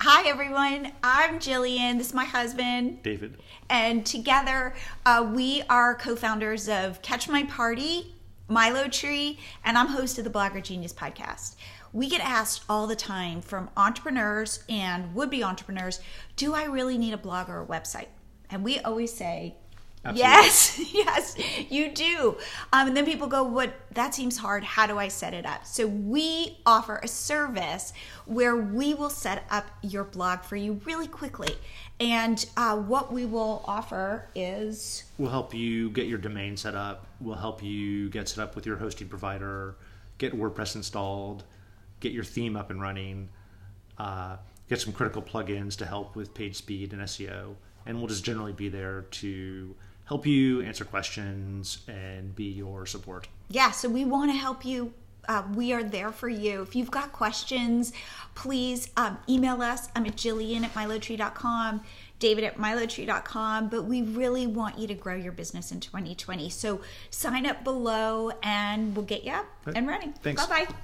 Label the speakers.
Speaker 1: Hi, everyone. I'm Jillian. This is my husband,
Speaker 2: David.
Speaker 1: And together, we are co-founders of Catch My Party, MiloTree, and I'm host of the Blogger Genius podcast. We get asked all the time from entrepreneurs and would-be entrepreneurs, do I really need a blog or a website? And we always say, absolutely. Yes, you do. And then people go, that seems hard. How do I set it up? So we offer a service where we will set up your blog for you really quickly. And what we will offer is...
Speaker 2: We'll help you get your domain set up. We'll help you get set up with your hosting provider, get WordPress installed, get your theme up and running, get some critical plugins to help with page speed and SEO. And we'll just generally be there to help you answer questions and be your support.
Speaker 1: Yeah, so we want to help you. We are there for you. If you've got questions, please email us. I'm at Jillian@MiloTree.com, David@MiloTree.com. But we really want you to grow your business in 2020. So sign up below and we'll get you up and running.
Speaker 2: Thanks.
Speaker 1: Bye-bye.